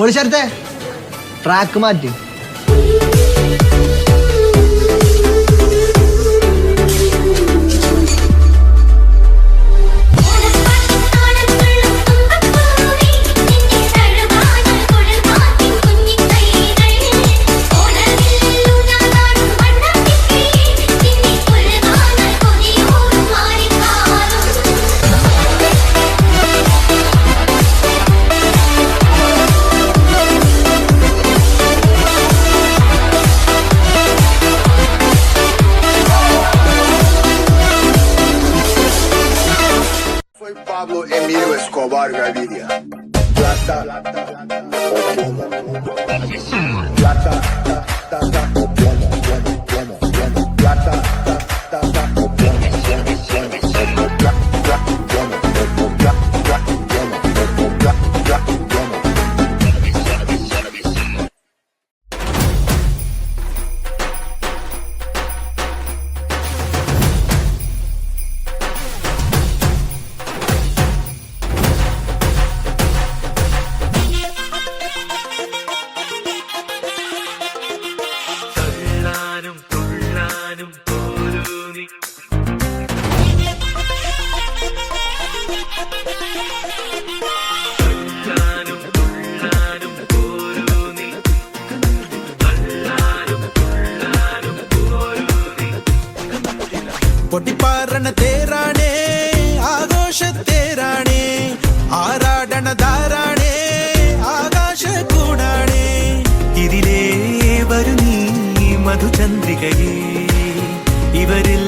പൊളിച്ചേർത്തെ track മാറ്റി. Pablo Emilio Escobar Gaviria. Plata, plata, പൊട്ടിപ്പാറണ തേരാണേ ആഘോഷത്തേരാണേ ആറാടണ ധാരാണേ ആകാശ കൂടാണേ ഇതിലേ വരു നീ മധുചന്ദ്രികയേ ഇവരിൽ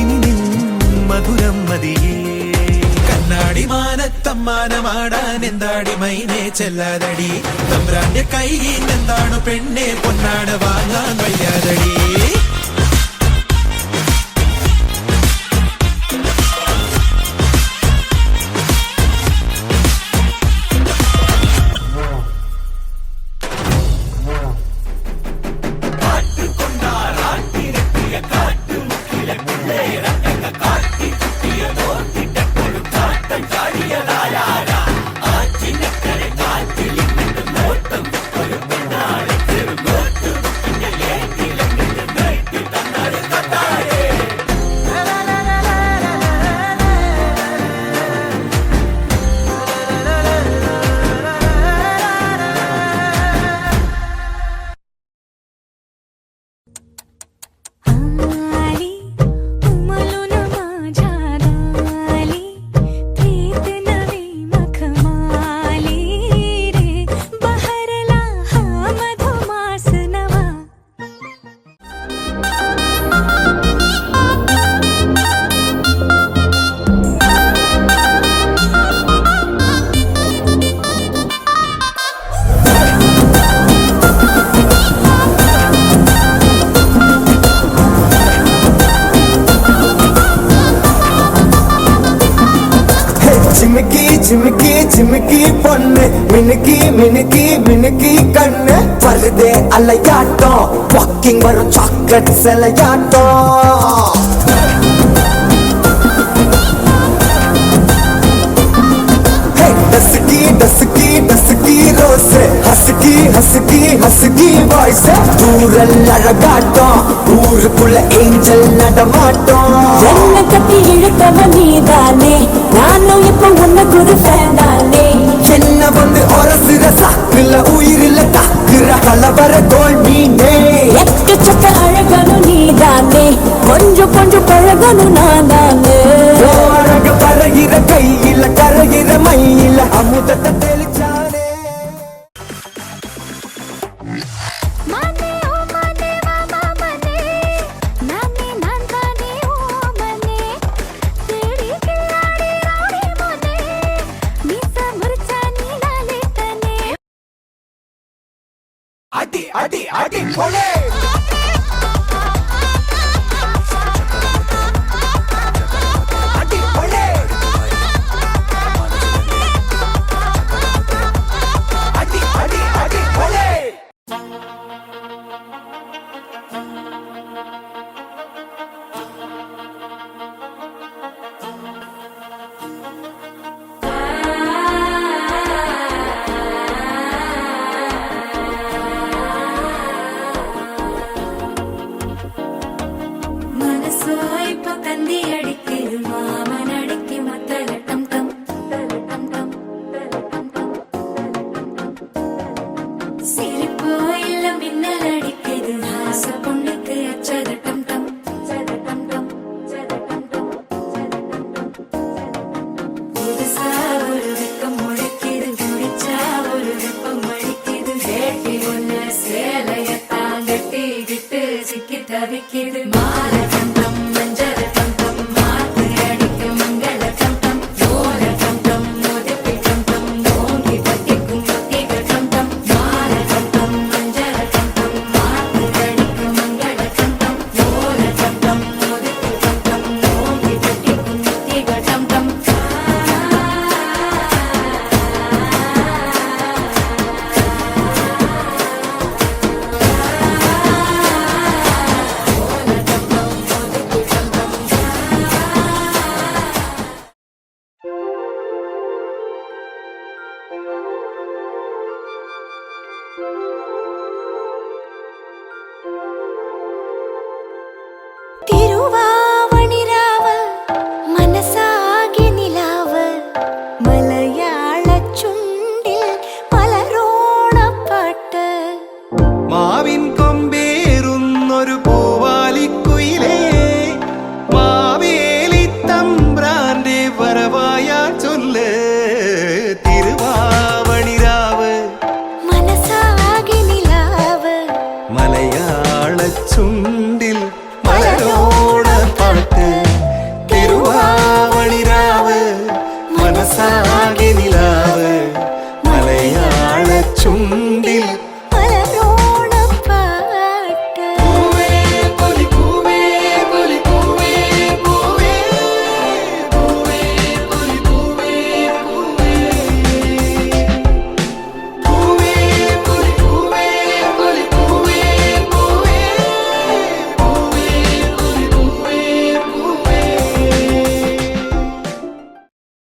ഇനി മധുരം മതിയേ കണ്ണാടി മാനത്തമ്മാനമാടാൻ എന്താടി മൈനേ ചെല്ലാതടി തമ്പ്രാന്റെ കൈയിൽ എന്താണു പെണ്ണെ പൊന്നാട് വാങ്ങാൻ വയ്യാതടി ചിമിക്കി ചിമിക്കി പൊണ്ണ് മിനുക്കി മിനുക്കി മിനുക്കി കണ്ണ് വെറുതെ അലയാട്ടോ വാക്കിംഗ് വരും ചോക്ലേറ്റ് സെലയാട്ടോ dusky dusky dusky rose husky husky husky voice ദൂരല്ലഴകാട്ടോ ഊരുക്കുള്ള ഏഞ്ചൽ നടമാട്ടോ என்ன கட்டி இழுத்தவ நீதானே நானும் இப்ப உனக்கு ஒரு ஃபேன் தானே என்ன வந்து ஒரசுற சாக்குல உயிரில தாக்குற கலவர கோல் மீனே எட்டு சொத்த அழகனும் நீதானே கொஞ்சம் கொஞ்சம் பழகனும் நான் தானே அழக பறகிற கையில கரகிற மயில அமுதத்தை தெளிச்சானே அடி அடி அடி போலே அடி போலே அடி அடி அடி போலே മനസ്സോ ഇപ്പൊ കന്തി അടിക്കരു മാമൻ അടിക്ക് മത്തലട്ടം ടം തലട്ടം ടം തലട്ടം ടം സിരിപ്പോ ഇല്ല മിന്നലടിക്കരു ഹാസ പൊണ്ണുക്ക് അച്ചതട്ടം ടം ചതട്ടം ടം ചതട്ടം ടം പുതുസാ ഒരു വെക്കം മുഴക്കിയത് കുടിച്ചാ ഒരു വെപ്പം മടിക്കിയത് കേട്ടി ഒന്ന് സേലയത്താൻ കെട്ടി കിട്ട് ചിക്കി തവിക്കിയത് മാലട്ടം ടം മഞ്ചരട്ടം ടം മാത്ത് അടിക്ക് മംഗളട്ടം ടം ഓലട്ടം ടം മോദിപ്പിട്ടം ടം ഓങ്കി പത്തിക്കും പത്തികട്ടം ടം മാലട്ടം ടം മഞ്ചരട്ടം ടം മാത്ത് അടിക്ക് മംഗളട്ടം ടം ഓലട്ടം ടം മോദിപ്പിട്ടം ടം ഓങ്കി പത്തിക്കും പത്തികട്ടം ടം തിരുവാവണിരാവ് മനസാകെ നിലാവ് മലയാള ചുണ്ടിൽ മലരോണപ്പാട്ട് മാവിൻ കൊമ്പേറുന്നൊരു പൂവാലിക്കുയിലേ മാവേലി തമ്പ്രാന്റെ വരവായ ചൊല്ല് തിരുവാവണിരാവ് മനസാകെ നിലാവ് മലയാള ചുണ്ടിൽ